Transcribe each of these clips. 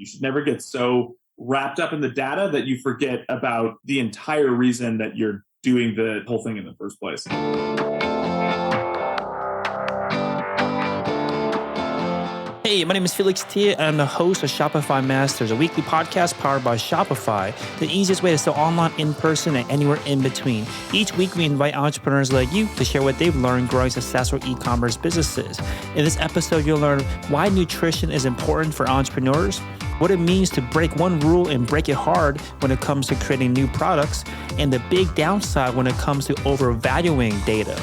You should never get so wrapped up in the data that you forget about the entire reason that you're doing the whole thing in the first place. Hey, my name is Felix Tia, and I'm the host of Shopify Masters, a weekly podcast powered by Shopify, the easiest way to sell online, in person, and anywhere in between. Each week, we invite entrepreneurs like you to share what they've learned growing successful e-commerce businesses. In this episode, you'll learn why nutrition is important for entrepreneurs, what it means to break one rule and break it hard when it comes to creating new products, and the big downside when it comes to overvaluing data.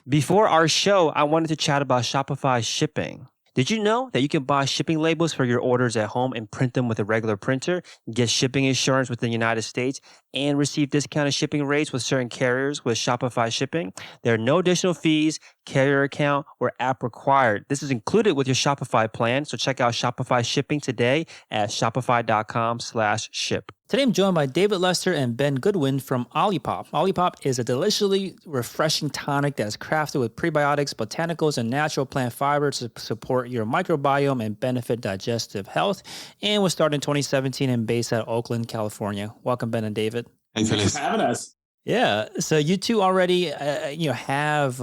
Before our show, I wanted to chat about Shopify shipping. Did you know that you can buy shipping labels for your orders at home and print them with a regular printer, get shipping insurance within the United States, and receive discounted shipping rates with certain carriers with Shopify shipping? There are no additional fees, carrier account, or app required. This is included with your Shopify plan, so check out Shopify shipping today at shopify.com/ship. Today, I'm joined by David Lester and Ben Goodwin from Olipop. Olipop is a deliciously refreshing tonic that is crafted with prebiotics, botanicals, and natural plant fiber to support your microbiome and benefit digestive health, and was started in 2017 and based out of Oakland, California. Welcome, Ben and David. Thanks for having us. Yeah, so you two already, have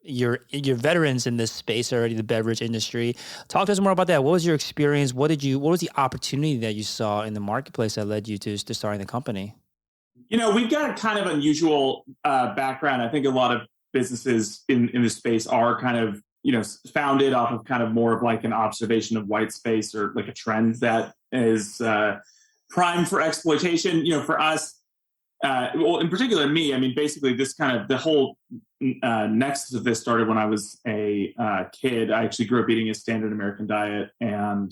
you're veterans in this space already, the beverage industry. Talk to us more about that. What was your experience? What was the opportunity that you saw in the marketplace that led you to starting the company? We've got a kind of unusual background. I think a lot of businesses in this space are kind of, founded off of kind of more of like an observation of white space or like a trend that is prime for exploitation. For us, well, in particular, me, basically this kind of the whole nexus of this started when I was a kid. I actually grew up eating a standard American diet and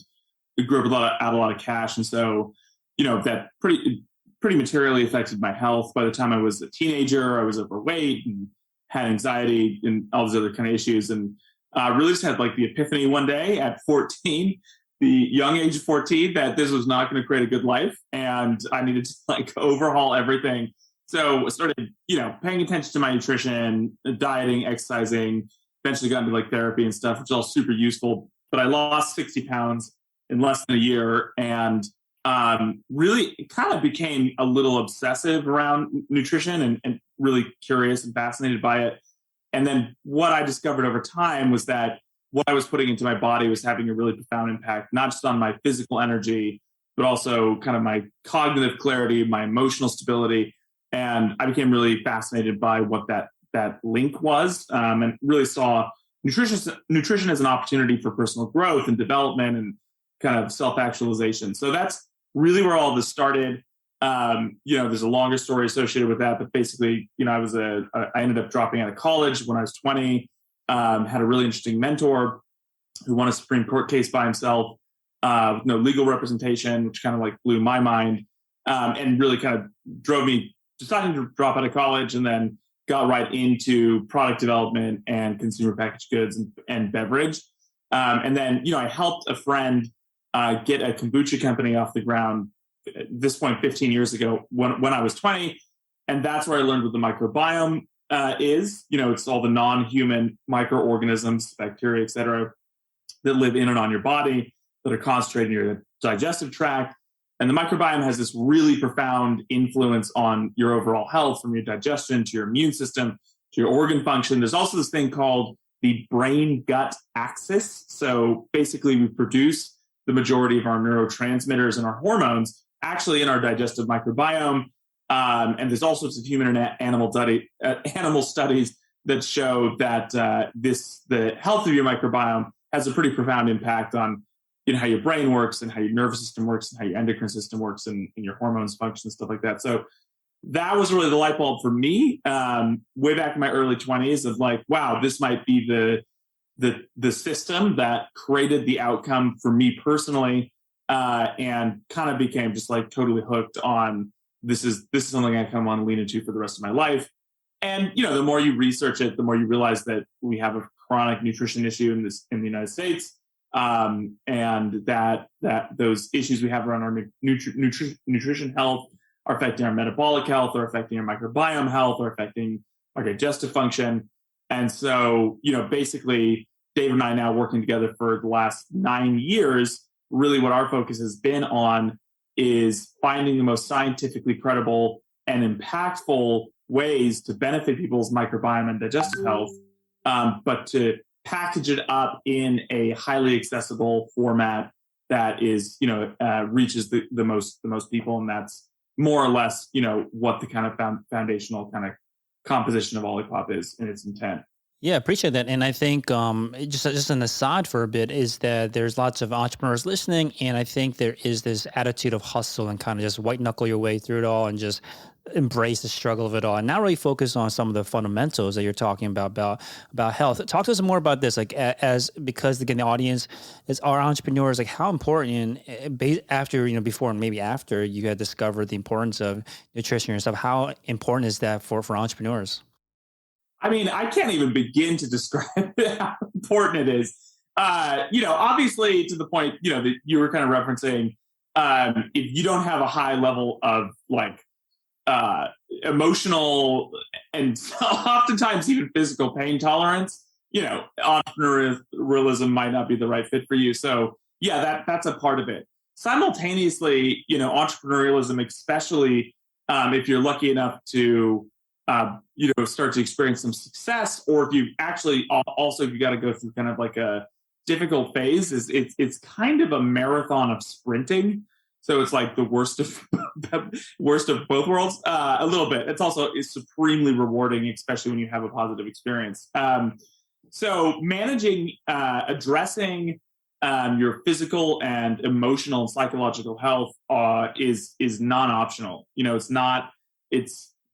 grew up out a lot of cash. And so, that pretty materially affected my health. By the time I was a teenager, I was overweight and had anxiety and all these other kind of issues. And really just had like the epiphany one day at 14, the young age of 14, that this was not going to create a good life and I needed to like overhaul everything. So I started, paying attention to my nutrition, dieting, exercising, eventually got into like therapy and stuff, which is all super useful. But I lost 60 pounds in less than a year and really kind of became a little obsessive around nutrition and really curious and fascinated by it. And then what I discovered over time was that what I was putting into my body was having a really profound impact, not just on my physical energy, but also kind of my cognitive clarity, my emotional stability. And I became really fascinated by what that link was, and really saw nutrition as an opportunity for personal growth and development and kind of self-actualization. So that's really where all this started. There's a longer story associated with that, but basically, I ended up dropping out of college when I was 20, had a really interesting mentor who won a Supreme Court case by himself, with no legal representation, which kind of like blew my mind, and really kind of drove me deciding to drop out of college, and then got right into product development and consumer packaged goods and beverage. And then, I helped a friend get a kombucha company off the ground at this point 15 years ago when I was 20. And that's where I learned what the microbiome is. It's all the non-human microorganisms, bacteria, et cetera, that live in and on your body, that are concentrated in your digestive tract. And the microbiome has this really profound influence on your overall health, from your digestion to your immune system to your organ function. There's also this thing called the brain-gut axis. So basically, we produce the majority of our neurotransmitters and our hormones actually in our digestive microbiome. And there's all sorts of human and animal studies that show that the health of your microbiome has a pretty profound impact on how your brain works and how your nervous system works and how your endocrine system works and your hormones function and stuff like that. So that was really the light bulb for me, way back in my early 20s, of like, wow, this might be the system that created the outcome for me personally, and kind of became just like totally hooked on this is something I kind of want to lean into for the rest of my life. And the more you research it, the more you realize that we have a chronic nutrition issue in the United States, and that those issues we have around our nutrition health are affecting our metabolic health, are affecting our microbiome health, are affecting our digestive function. And so, basically, Dave and I now working together for the last 9 years, really what our focus has been on is finding the most scientifically credible and impactful ways to benefit people's microbiome and digestive health, but to package it up in a highly accessible format that is, reaches the most people, and that's more or less, what the kind of foundational kind of composition of Olipop is in its intent. Yeah, appreciate that. And I think just an aside for a bit is that there's lots of entrepreneurs listening, and I think there is this attitude of hustle and kind of just white knuckle your way through it all and just embrace the struggle of it all, and not really focus on some of the fundamentals that you're talking about health. Talk to us more about this, like as because again the audience is our entrepreneurs. Like how important after before and maybe after you had discovered the importance of nutrition and stuff. How important is that for entrepreneurs? I mean, I can't even begin to describe how important it is. Obviously, to the point, that you were kind of referencing, if you don't have a high level of emotional and oftentimes even physical pain tolerance, entrepreneurialism might not be the right fit for you. So, yeah, that's a part of it. Simultaneously, entrepreneurialism, especially if you're lucky enough to start to experience some success, or if you actually also you got to go through kind of like a difficult phase, it's kind of a marathon of sprinting. So it's like the worst of both worlds, a little bit. It's supremely rewarding, especially when you have a positive experience. So managing, addressing your physical and emotional and psychological health is non-optional.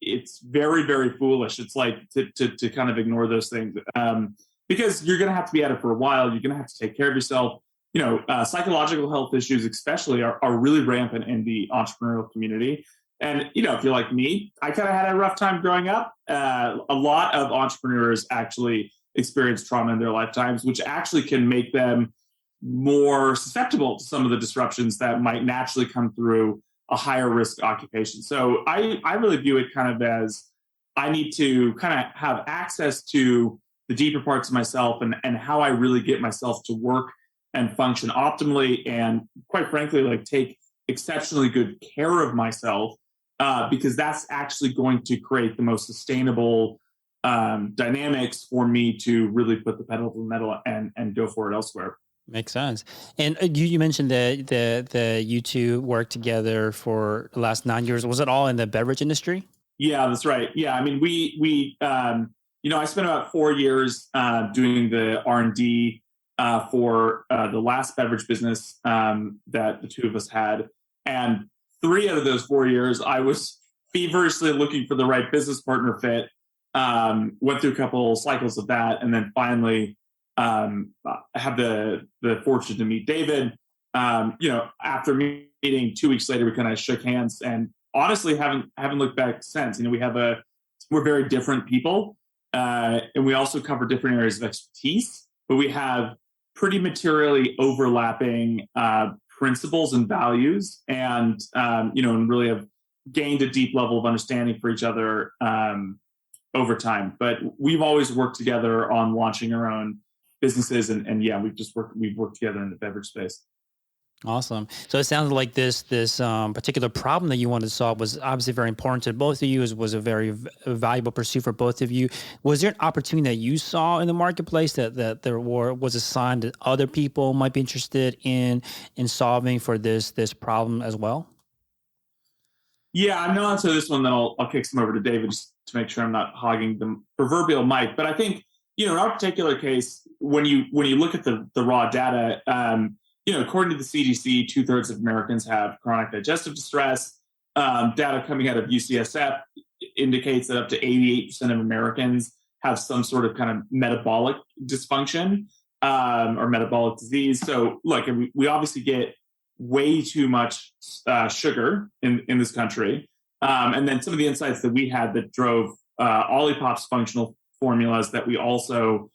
It's very, very foolish. It's like to kind of ignore those things because you're going to have to be at it for a while. You're going to have to take care of yourself. Psychological health issues especially are really rampant in the entrepreneurial community. And, if you're like me, I kind of had a rough time growing up. A lot of entrepreneurs actually experience trauma in their lifetimes, which actually can make them more susceptible to some of the disruptions that might naturally come through a higher risk occupation. So I really view it kind of as I need to kind of have access to the deeper parts of myself and how I really get myself to work and function optimally, and quite frankly, like take exceptionally good care of myself, because that's actually going to create the most sustainable dynamics for me to really put the pedal to the metal and go for it elsewhere. Makes sense. And you mentioned that you two worked together for the last 9 years. Was it all in the beverage industry? Yeah, that's right. Yeah, I mean, we I spent about 4 years doing the R&D for the last beverage business that the two of us had, and 3 out of those 4 years, I was feverishly looking for the right business partner fit. Went through a couple cycles of that, and then finally. I had the fortune to meet David. After meeting 2 weeks later, we kind of shook hands, and honestly haven't looked back since. We're very different people, and we also cover different areas of expertise, but we have pretty materially overlapping principles and values, and really have gained a deep level of understanding for each other over time. But we've always worked together on launching our own businesses, and yeah, we've worked together in the beverage space. Awesome. So it sounds like this particular problem that you wanted to solve was obviously very important to both of you. Was a very valuable pursuit for both of you. Was there an opportunity that you saw in the marketplace that there was a sign that other people might be interested in solving for this problem as well? Yeah, I'm going to answer this one, then I'll kick some over to David just to make sure I'm not hogging the proverbial mic. But I think in our particular case, when you look at the raw data, according to the CDC, 2/3 of Americans have chronic digestive distress. Data coming out of UCSF indicates that up to 88% of Americans have some sort of kind of metabolic dysfunction or metabolic disease. So, look, we obviously get way too much sugar in this country. And then some of the insights that we had that drove Olipop's functional formulas that we also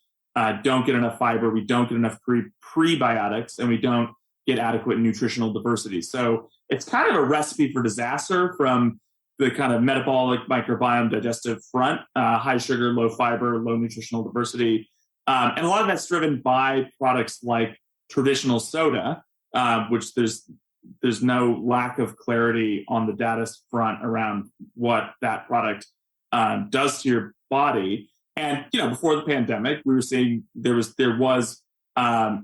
don't get enough fiber, we don't get enough prebiotics, and we don't get adequate nutritional diversity. So it's kind of a recipe for disaster from the kind of metabolic microbiome digestive front, high sugar, low fiber, low nutritional diversity. And a lot of that's driven by products like traditional soda, which there's no lack of clarity on the data front around what that product does to your body. And before the pandemic, we were seeing there was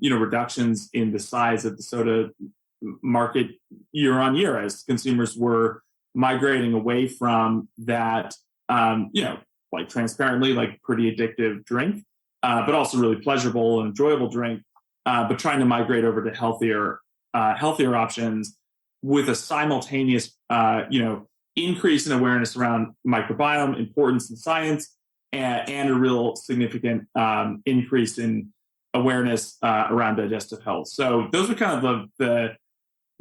reductions in the size of the soda market year on year as consumers were migrating away from that, like transparently, like pretty addictive drink, but also really pleasurable and enjoyable drink, but trying to migrate over to healthier options with a simultaneous, increase in awareness around microbiome importance in science, and a real significant increase in awareness around digestive health. So those are kind of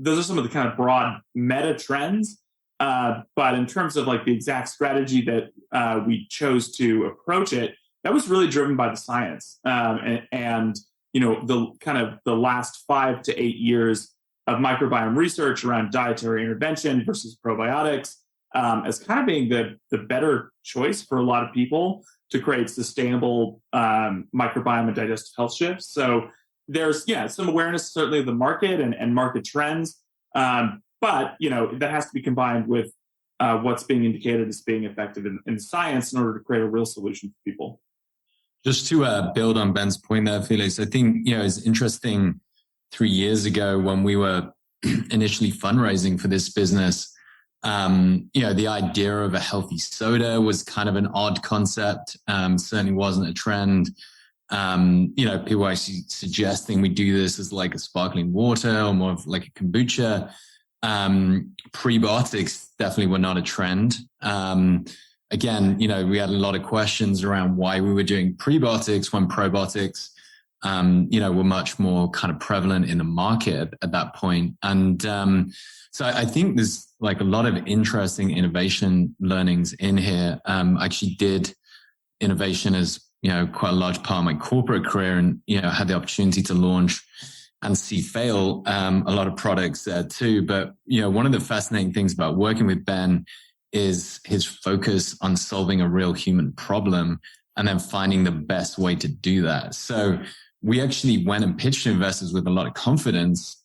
those are some of the kind of broad meta trends. But in terms of like the exact strategy that we chose to approach it, that was really driven by the science, and the kind of the last 5 to 8 years of microbiome research around dietary intervention versus probiotics as kind of being the better choice for a lot of people to create sustainable microbiome and digestive health shifts. So there's some awareness certainly of the market and market trends, but that has to be combined with what's being indicated as being effective in science in order to create a real solution for people. Just to build on Ben's point there, Felix, I think it's interesting. 3 years ago when we were initially fundraising for this business, the idea of a healthy soda was kind of an odd concept. Certainly wasn't a trend. People were actually suggesting we do this as like a sparkling water or more of like a kombucha. Prebiotics definitely were not a trend. Again, we had a lot of questions around why we were doing prebiotics when probiotics, were much more kind of prevalent in the market at that point. And so I think there's like a lot of interesting innovation learnings in here. I actually did innovation as, quite a large part of my corporate career, and, had the opportunity to launch and see fail a lot of products there too. But, one of the fascinating things about working with Ben is his focus on solving a real human problem and then finding the best way to do that. So we actually went and pitched to investors with a lot of confidence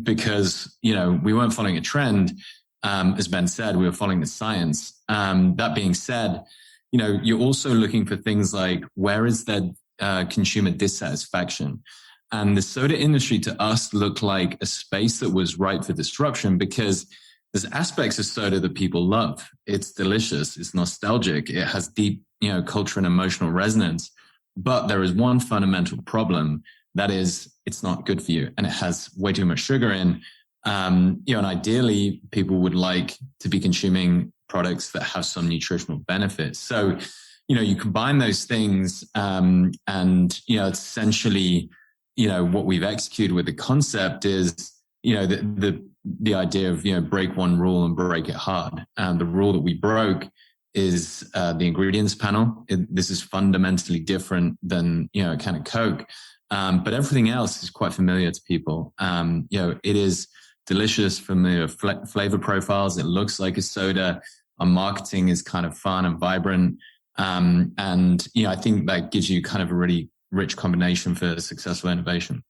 because, we weren't following a trend. As Ben said, we were following the science. That being said, you're also looking for things like where is there consumer dissatisfaction? And the soda industry to us looked like a space that was ripe for disruption because there's aspects of soda that people love. It's delicious. It's nostalgic. It has deep, cultural and emotional resonance. But there is one fundamental problem, that is it's not good for you and it has way too much sugar in. And ideally people would like to be consuming products that have some nutritional benefits. So, you combine those things, and, essentially, what we've executed with the concept is, the idea of, break one rule and break it hard. And the rule that we broke is the ingredients panel. This is fundamentally different than, a can of Coke. But everything else is quite familiar to people. It is delicious, familiar flavor profiles. It looks like a soda. Our marketing is kind of fun and vibrant. And, I think that gives you kind of a really rich combination for successful innovation.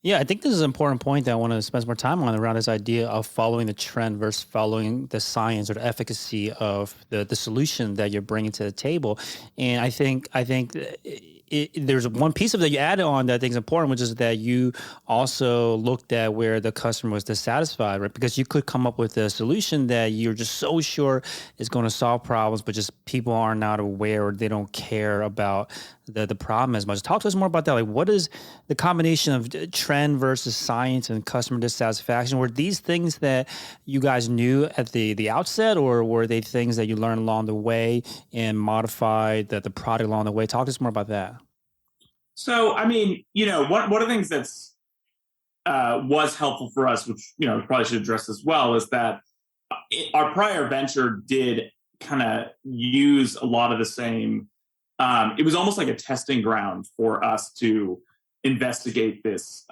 Yeah, I think this is an important point that I want to spend some more time on around this idea of following the trend versus following the science or the efficacy of the solution that you're bringing to the table. And I think there's one piece of that you added on that I think is important, which is that you also looked at where the customer was dissatisfied, right? Because you could come up with a solution that you're just so sure is going to solve problems, but just people are not aware or they don't care about the problem as much. Talk to us more about that. Like, what is the combination of trend versus science and customer dissatisfaction? Were these things that you guys knew at the outset, or were they things that you learned along the way and modified the product along the way? Talk to us more about that. So, I mean, one of the things that's was helpful for us, which, we probably should address as well, is that our prior venture did kind of use a lot of the same. It was almost like a testing ground for us to investigate this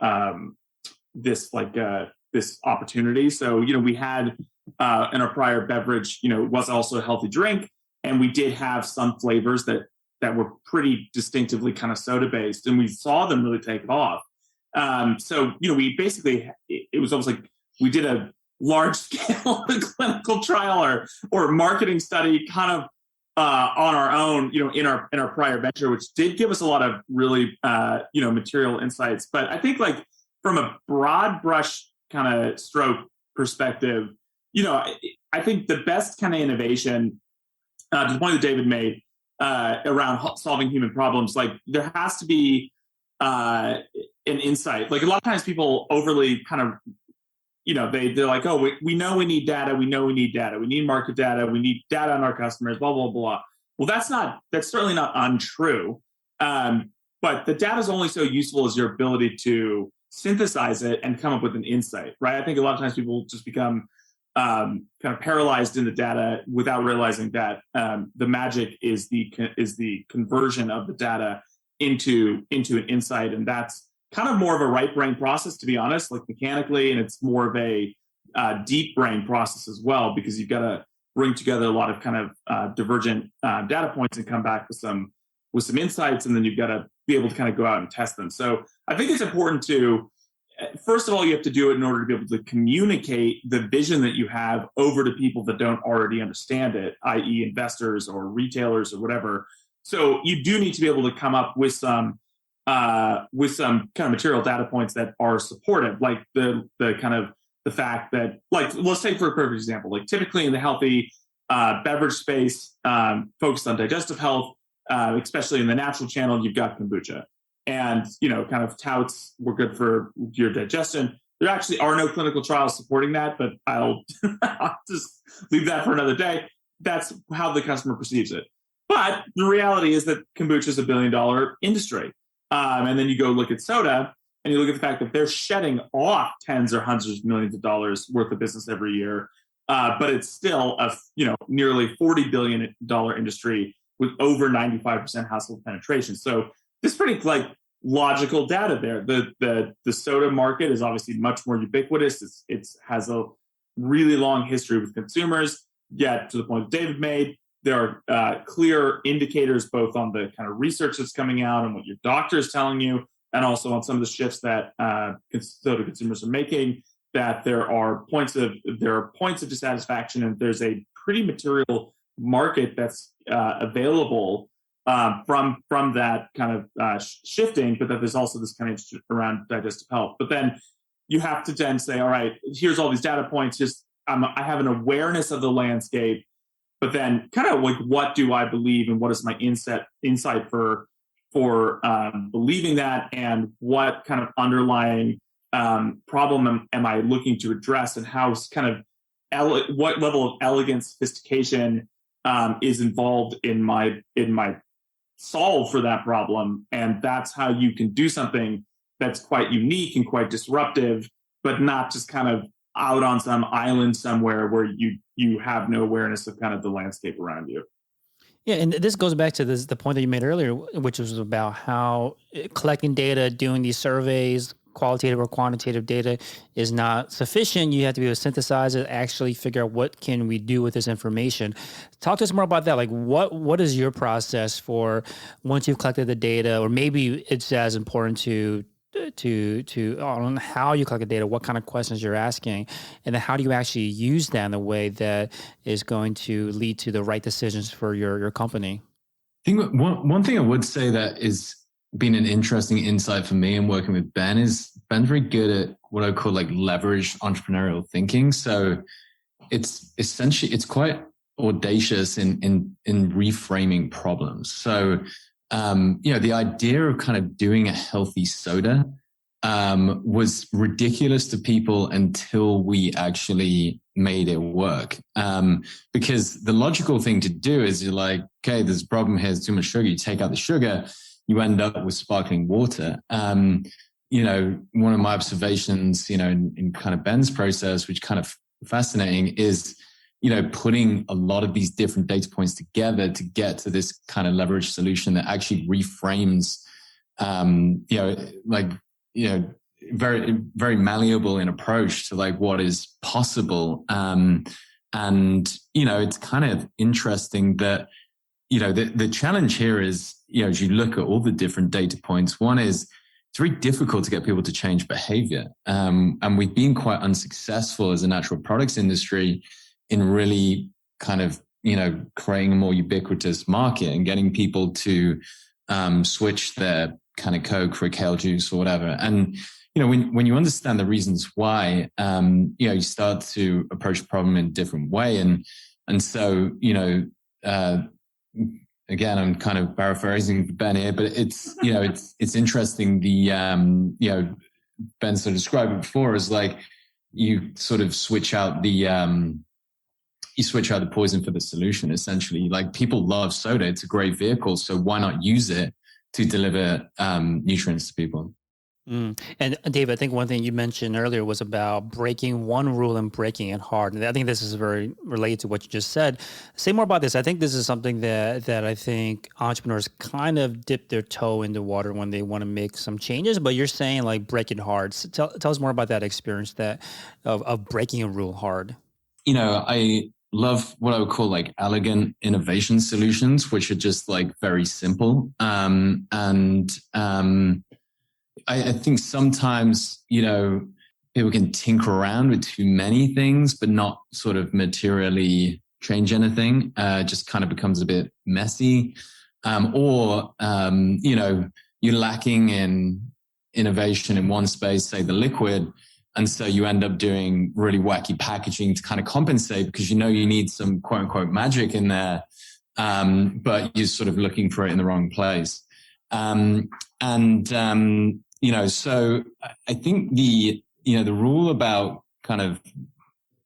opportunity. So, we had in our prior beverage, was also a healthy drink, and we did have some flavors that were pretty distinctively kind of soda based, and we saw them really take off. So, we basically, it was almost like we did a large scale clinical trial or marketing study kind of on our own, in our prior venture, which did give us a lot of really, material insights. But I think like from a broad brush kind of stroke perspective, I think the best kind of innovation, to the point that David made, around solving human problems, like there has to be an insight. Like a lot of times people overly kind of, they're like, oh, we know we need data. We know we need data. We need market data. We need data on our customers, blah, blah, blah. Well, that's certainly not untrue. But the data is only so useful as your ability to synthesize it and come up with an insight, right? I think a lot of times people just become kind of paralyzed in the data without realizing that the magic is the conversion of the data into an insight. And that's kind of more of a right brain process, to be honest, like mechanically, and it's more of a deep brain process as well, because you've got to bring together a lot of kind of divergent data points and come back with some insights, and then you've got to be able to kind of go out and test them. So I think it's important to, first of all, you have to do it in order to be able to communicate the vision that you have over to people that don't already understand it, i.e. investors or retailers or whatever. So you do need to be able to come up with some kind of material data points that are supportive, like the kind of the fact that, like, let's take for a perfect example, like typically in the healthy beverage space, focused on digestive health, especially in the natural channel, you've got kombucha, and kind of touts we're good for your digestion. There actually are no clinical trials supporting that, but I'll just leave that for another day. That's how the customer perceives it. But the reality is that kombucha is $1 billion industry. And then you go look at soda, and you look at the fact that they're shedding off tens or hundreds of millions of dollars worth of business every year. But it's still a nearly $40 billion industry with over 95% household penetration. So this pretty like logical data there. The soda market is obviously much more ubiquitous. It has a really long history with consumers. Yet, to the point that David made, there are clear indicators both on the kind of research that's coming out and what your doctor is telling you, and also on some of the shifts that soda consumers are making, that there are points of dissatisfaction, and there's a pretty material market that's available from that kind of shifting, but that there's also this kind of around digestive health. But then you have to then say, all right, here's all these data points. I have an awareness of the landscape, but then kind of like, what do I believe, and what is my insight for believing that, and what kind of underlying problem am I looking to address, and how kind of what level of elegance, sophistication is involved in my solve for that problem. And that's how you can do something that's quite unique and quite disruptive, but not just kind of out on some island somewhere where you have no awareness of kind of the landscape around you. Yeah, and this goes back to the point that you made earlier, which was about how collecting data, doing these surveys, qualitative or quantitative data is not sufficient. You have to be able to synthesize it, actually figure out what can we do with this information. Talk to us more about that. Like, what is your process for once you've collected the data, or maybe it's as important to on how you collect the data, what kind of questions you're asking, and then how do you actually use that in a way that is going to lead to the right decisions for your company? I think one thing I would say that is been an interesting insight for me in working with Ben is Ben's very good at what I call like leverage entrepreneurial thinking. So it's essentially, it's quite audacious in reframing problems. So the idea of kind of doing a healthy soda was ridiculous to people until we actually made it work. Because the logical thing to do is you're like, okay, there's a problem here, there's too much sugar. You take out the sugar, you end up with sparkling water. One of my observations, in kind of Ben's process, which kind of fascinating, is putting a lot of these different data points together to get to this kind of leverage solution that actually reframes, very, very malleable in approach to like what is possible. It's kind of interesting that, the challenge here is, as you look at all the different data points, one is it's very difficult to get people to change behavior. And we've been quite unsuccessful as a natural products industry in really kind of, creating a more ubiquitous market and getting people to switch their kind of Coke for a kale juice or whatever. And, when you understand the reasons why, you start to approach the problem in a different way. And so, again, I'm kind of paraphrasing Ben here, but it's, it's interesting. Ben sort of described it before as like, you sort of switch out the poison for the solution, essentially. Like, people love soda. It's a great vehicle. So why not use it to deliver nutrients to people? And Dave, I think one thing you mentioned earlier was about breaking one rule and breaking it hard. And I think this is very related to what you just said. Say more about this. I think this is something that I think entrepreneurs kind of dip their toe in the water when they want to make some changes. But you're saying like break it hard. So tell us more about that experience of breaking a rule hard. I love what I would call like elegant innovation solutions, which are just like very simple. I think sometimes, people can tinker around with too many things, but not sort of materially change anything. Just kind of becomes a bit messy. Or you're lacking in innovation in one space, say the liquid. And so you end up doing really wacky packaging to kind of compensate because you need some quote unquote magic in there. But you're sort of looking for it in the wrong place. So I think the rule about kind of,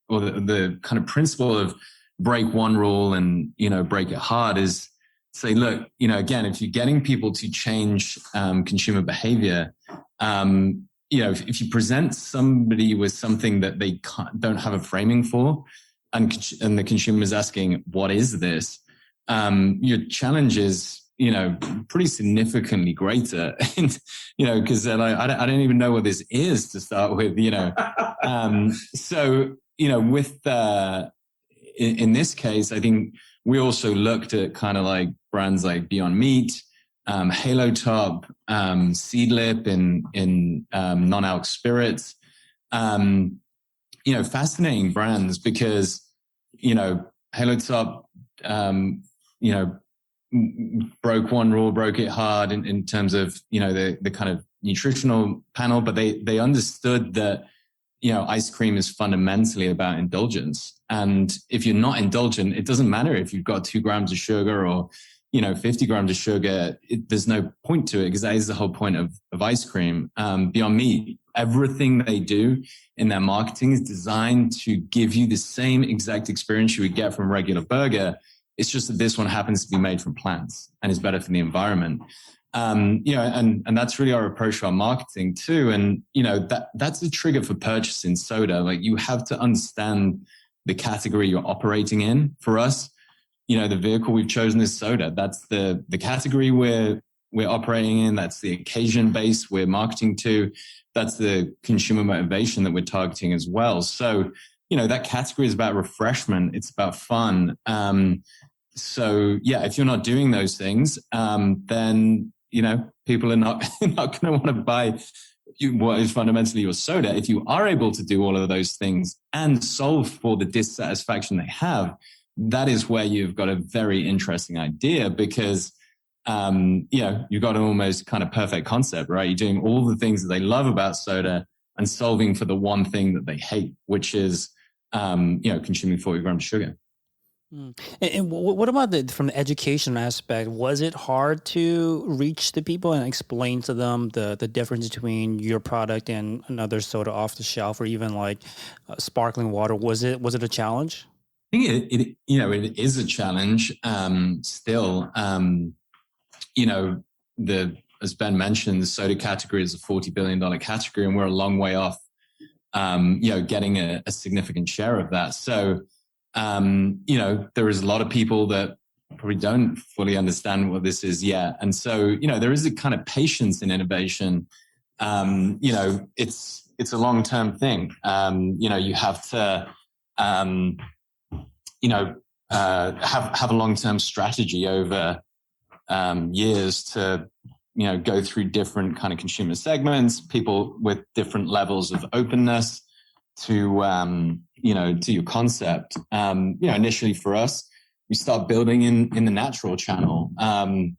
or the kind of principle of break one rule and, break it hard is say, look, again, if you're getting people to change consumer behavior, if you present somebody with something that they don't have a framing for, and the consumer is asking, what is this? Your challenge is, pretty significantly greater, because they're like, I don't even know what this is to start with, So, with, in this case, I think we also looked at kind of like brands like Beyond Meat, Halo Top, Seedlip in non-alc spirits, fascinating brands because, Halo Top, broke one rule, broke it hard in terms of, the kind of nutritional panel, but they understood that, ice cream is fundamentally about indulgence. And if you're not indulgent, it doesn't matter if you've got 2 grams of sugar or, 50 grams of sugar. There's no point to it because that is the whole point of ice cream. Beyond Meat, everything they do in their marketing is designed to give you the same exact experience you would get from a regular burger. It's just that this one happens to be made from plants and is better for the environment. And that's really our approach to our marketing too. And, that's a trigger for purchasing soda. Like, you have to understand the category you're operating in. For us, the vehicle we've chosen is soda. That's the category we're operating in. That's the occasion base we're marketing to. That's the consumer motivation that we're targeting as well. So, that category is about refreshment. It's about fun. So yeah, if you're not doing those things, then, people are not going to want to buy what is fundamentally your soda. If you are able to do all of those things and solve for the dissatisfaction they have, that is where you've got a very interesting idea because, you've got an almost kind of perfect concept, right? You're doing all the things that they love about soda and solving for the one thing that they hate, which is, consuming 40 grams of sugar. And what about from the education aspect? Was it hard to reach the people and explain to them the difference between your product and another soda off the shelf, or even like sparkling water? Was it a challenge? I think it is a challenge still. As Ben mentioned, the soda category is a $40 billion category, and we're a long way off, getting a significant share of that. So, there is a lot of people that probably don't fully understand what this is yet. And so, there is a kind of patience in innovation. It's a long-term thing. You have to, have a long-term strategy over years to, go through different kind of consumer segments, people with different levels of openness to to your concept. Initially for us, we start building in the natural channel, and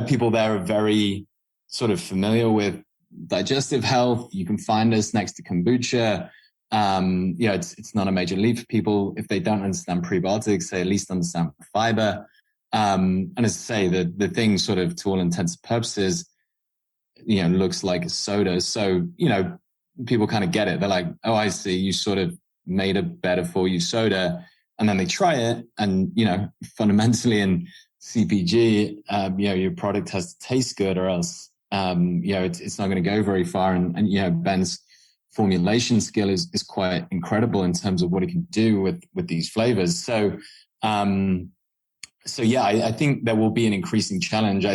people there are very sort of familiar with digestive health. You can find us next to kombucha. It's not a major leap for people if they don't understand prebiotics. They at least understand fiber. And as I say, the thing sort of, to all intents and purposes, looks like a soda. So, people kind of get it. They're like, oh, I see. You sort of made a better for you soda. And then they try it. And, fundamentally in CPG, your product has to taste good, or else, it's not going to go very far. And Ben's formulation skill is quite incredible in terms of what it can do with these flavors. So, I think there will be an increasing challenge.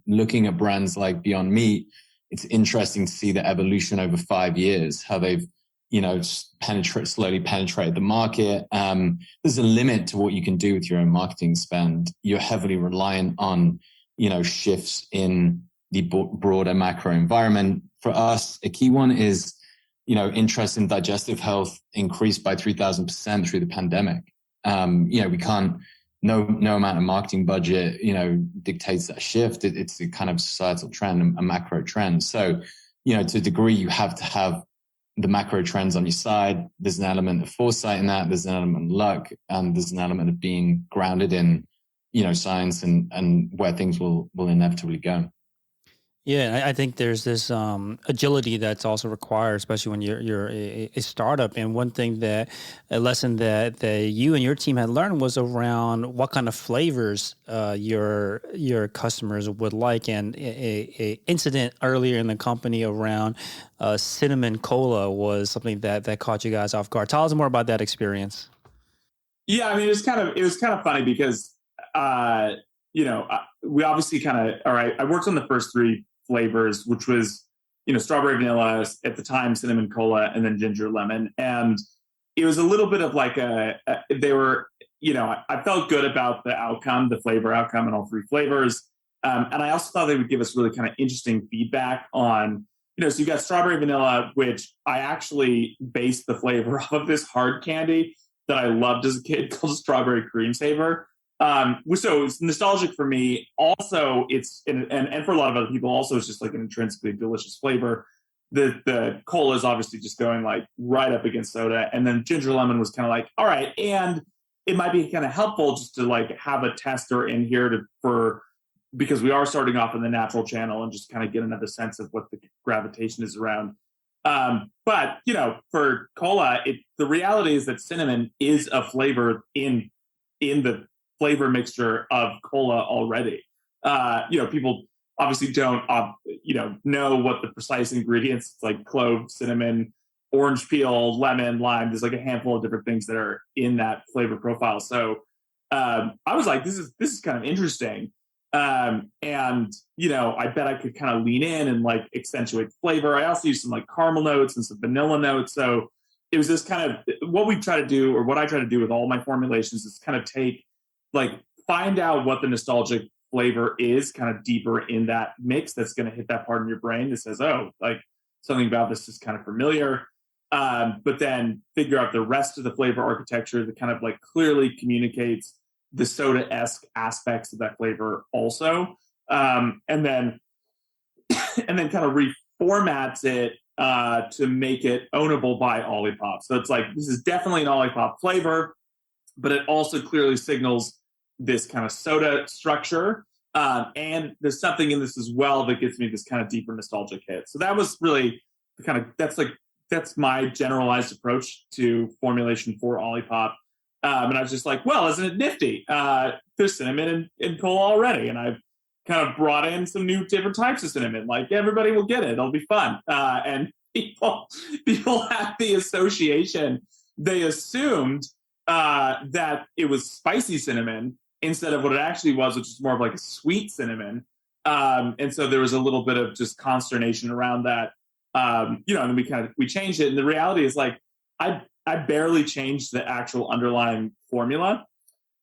Looking at brands like Beyond Meat, it's interesting to see the evolution over 5 years, how they've, slowly penetrated the market. There's a limit to what you can do with your own marketing spend. You're heavily reliant on, shifts in the broader macro environment. For us, a key one is, interest in digestive health increased by 3,000% through the pandemic. We can't, no amount of marketing budget, dictates that shift. It's a kind of societal trend, a macro trend. So, to a degree, you have to have the macro trends on your side. There's an element of foresight in that. There's an element of luck, and there's an element of being grounded in, science and where things will inevitably go. Yeah, I think there's this agility that's also required, especially when you're a startup. And one thing a lesson that you and your team had learned was around what kind of flavors your customers would like. And a incident earlier in the company around cinnamon cola was something that caught you guys off guard. Tell us more about that experience. Yeah, I mean, it was kind of funny because we obviously all right. I worked on the first 3 flavors, which was, strawberry vanilla, at the time, cinnamon cola, and then ginger lemon. And it was a little bit of like they were, I felt good about the flavor outcome in all 3 flavors. And I also thought they would give us really kind of interesting feedback on, so you got strawberry vanilla, which I actually based the flavor off of this hard candy that I loved as a kid called Strawberry Cream Saver. So it's nostalgic for me. Also, it's and for a lot of other people, also it's just like an intrinsically delicious flavor. The cola is obviously just going like right up against soda, and then ginger lemon was kind of like, all right, and it might be kind of helpful just to like have a tester in here because we are starting off in the natural channel and just kind of get another sense of what the gravitation is around. But for cola, the reality is that cinnamon is a flavor in the flavor mixture of cola already. People obviously don't, know what the precise ingredients. It's like clove, cinnamon, orange peel, lemon, lime. There's like a handful of different things that are in that flavor profile. So I was like, this is kind of interesting. And I bet I could kind of lean in and like accentuate flavor. I also used some like caramel notes and some vanilla notes. So it was this kind of what I try to do with all my formulations is kind of find out what the nostalgic flavor is kind of deeper in that mix that's going to hit that part in your brain that says, oh, like something about this is kind of familiar. But then figure out the rest of the flavor architecture that kind of like clearly communicates the soda-esque aspects of that flavor also. And then kind of reformats it to make it ownable by Olipop. So it's like, this is definitely an Olipop flavor, but it also clearly signals this kind of soda structure. And there's something in this as well that gives me this kind of deeper nostalgic hit. So that was really that's my generalized approach to formulation for Olipop. And I was just like, well, isn't it nifty? There's cinnamon in cola already. And I've kind of brought in some new different types of cinnamon. Like everybody will get it. It'll be fun. And people have the association. They assumed that it was spicy cinnamon instead of what it actually was, which is more of like a sweet cinnamon. And so there was a little bit of just consternation around that. And then we changed it. And the reality is like, I barely changed the actual underlying formula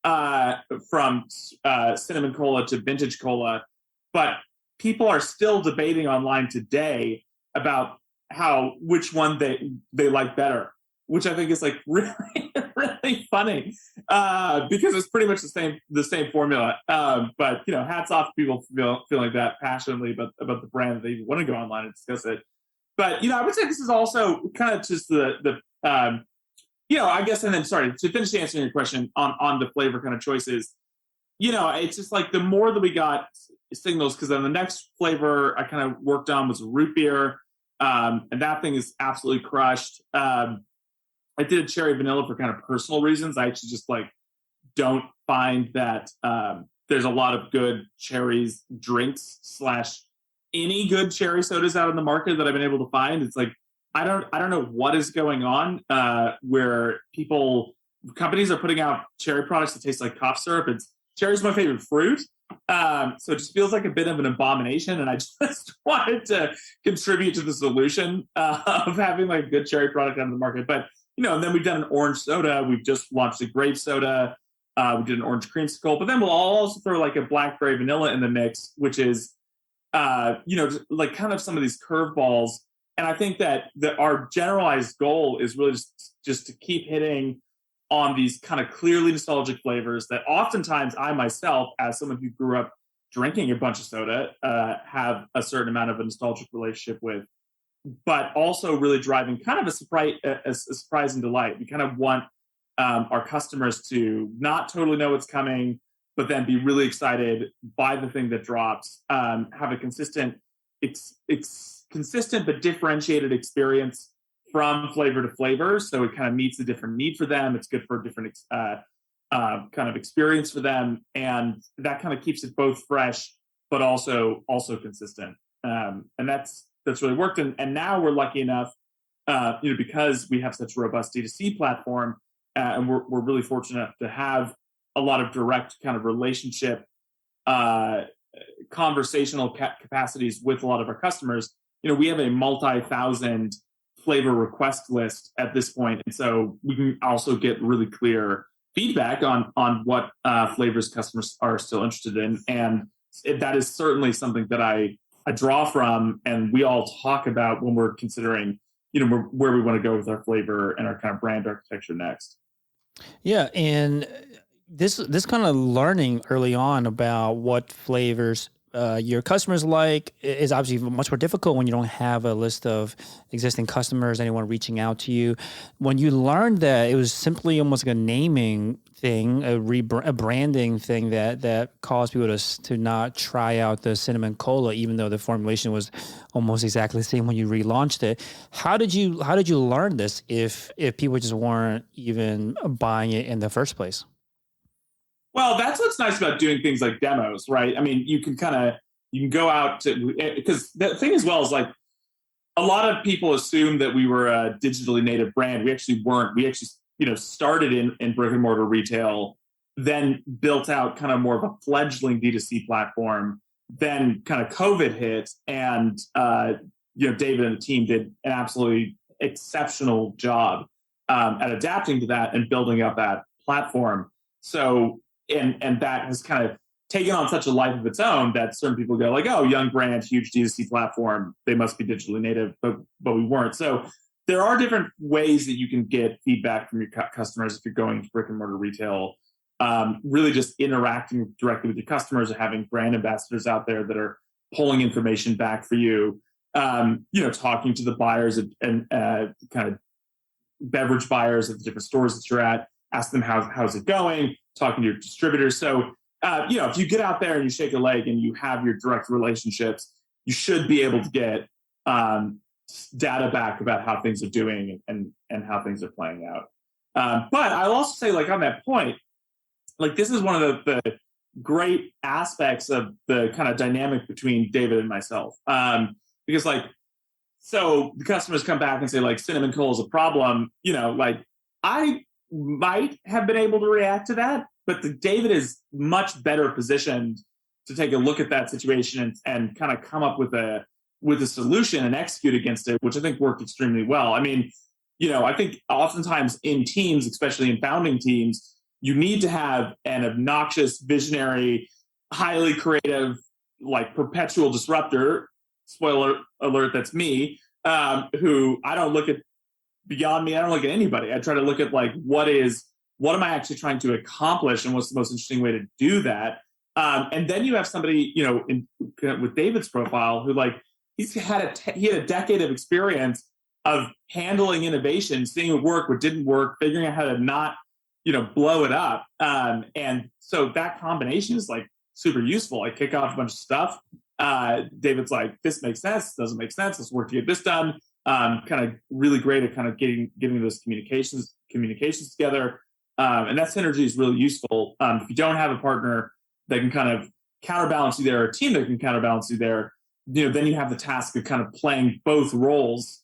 from cinnamon cola to vintage cola. but people are still debating online today about which one they like better, which I think is like really really funny because it's pretty much the same formula. But hats off to people feeling that passionately about the brand that they want to go online and discuss it. But I would say this is also kind of just the I guess, and then sorry to finish answering your question on the flavor kind of choices. It's just like the more that we got signals, because then the next flavor I kind of worked on was root beer, and that thing is absolutely crushed. I did a cherry vanilla for kind of personal reasons. I actually just like don't find that there's a lot of good cherries drinks / any good cherry sodas out in the market that I've been able to find. It's like I don't know what is going on where companies are putting out cherry products that taste like cough syrup. Cherry's my favorite fruit. So it just feels like a bit of an abomination. And I just wanted to contribute to the solution of having like a good cherry product on the market. But, and then we've done an orange soda. We've just launched a grape soda. We did an orange creamsicle, but then we'll also throw like a blackberry vanilla in the mix, which is, like kind of some of these curveballs. And I think that our generalized goal is really just to keep hitting on these kind of clearly nostalgic flavors that oftentimes I myself, as someone who grew up drinking a bunch of soda, have a certain amount of a nostalgic relationship with, but also really driving kind of a surprise and delight. We kind of want our customers to not totally know what's coming, but then be really excited by the thing that drops, have a consistent but differentiated experience from flavor to flavor. So it kind of meets a different need for them. It's good for a different kind of experience for them. And that kind of keeps it both fresh, but also consistent. And that's really worked. And now we're lucky enough, because we have such a robust D2C platform, and we're really fortunate to have a lot of direct kind of relationship, conversational capacities with a lot of our customers. We have a multi-thousand flavor request list at this point. And so we can also get really clear feedback on what flavors customers are still interested in. And that is certainly something that I draw from, and we all talk about when we're considering, where we want to go with our flavor and our kind of brand architecture next. Yeah, and this kind of learning early on about what flavors your customers like is obviously much more difficult when you don't have a list of existing customers, anyone reaching out to you. When you learned that it was simply almost like a naming thing, a branding thing that caused people to not try out the cinnamon cola, even though the formulation was almost exactly the same when you relaunched it. How did you learn this if people just weren't even buying it in the first place? Well, that's what's nice about doing things like demos, right? I mean, you can go out to, because the thing as well is like a lot of people assume that we were a digitally native brand. We actually weren't. We actually, started in brick and mortar retail, then built out kind of more of a fledgling D2C platform. Then kind of COVID hit, and David and the team did an absolutely exceptional job at adapting to that and building up that platform. So. And that has kind of taken on such a life of its own that certain people go like, oh, young brand, huge D2C platform, they must be digitally native, but we weren't. So there are different ways that you can get feedback from your customers if you're going to brick and mortar retail. Really just interacting directly with your customers and having brand ambassadors out there that are pulling information back for you. Talking to the buyers and kind of beverage buyers at the different stores that you're at, ask them how's it going, talking to your distributors. So, if you get out there and you shake a leg and you have your direct relationships, you should be able to get data back about how things are doing and how things are playing out. But I'll also say, like, on that point, like, this is one of the great aspects of the kind of dynamic between David and myself. Because, like, so the customers come back and say, like, cinnamon coal is a problem, like, I might have been able to react to that, but David is much better positioned to take a look at that situation and kind of come up with a solution and execute against it, which I think worked extremely well. I mean, I think oftentimes in teams, especially in founding teams, you need to have an obnoxious, visionary, highly creative like perpetual disruptor, spoiler alert, that's me, who I don't look at beyond me. I don't look at anybody. I try to look at like, what am I actually trying to accomplish, and what's the most interesting way to do that? And then you have somebody, with David's profile, who like he had a decade of experience of handling innovation, seeing it work, what didn't work, figuring out how to not, blow it up. And so that combination is like super useful. I kick off a bunch of stuff. David's like, this makes sense, doesn't make sense, let's work to get this done. Kind of really great at kind of getting those communications together. And that synergy is really useful. If you don't have a partner that can kind of counterbalance you there, or a team that can counterbalance you there, then you have the task of kind of playing both roles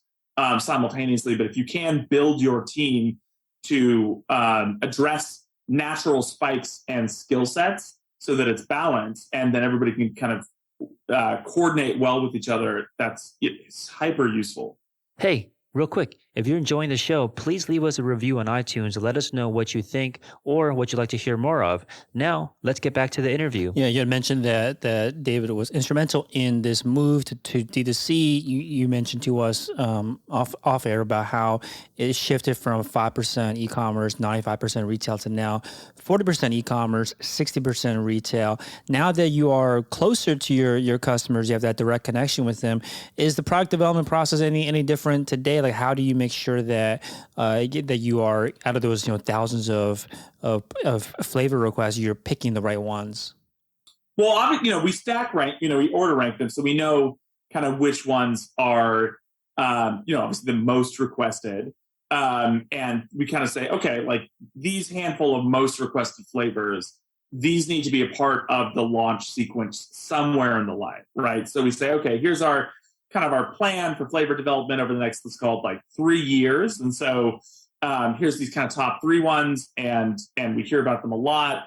simultaneously. But if you can build your team to address natural spikes and skill sets so that it's balanced, and then everybody can kind of coordinate well with each other, it's hyper useful. Hey, real quick, if you're enjoying the show, please leave us a review on iTunes to let us know what you think or what you'd like to hear more of. Now, let's get back to the interview. Yeah, you had mentioned that David was instrumental in this move to D2C. You mentioned to us off air about how it shifted from 5% e-commerce, 95% retail to now 40% e-commerce, 60% retail. Now that you are closer to your customers, you have that direct connection with them. Is the product development process any different today? Like, how do you make sure that that you are, out of those thousands of flavor requests, you're picking the right ones? Well, we stack rank, we order rank them, so we know kind of which ones are, obviously the most requested. And we kind of say, okay, like these handful of most requested flavors, these need to be a part of the launch sequence somewhere in the line, right? So we say, okay, here's our plan for flavor development over the next, let's call it like 3 years. And so here's these kind of top 3 ones, and we hear about them a lot.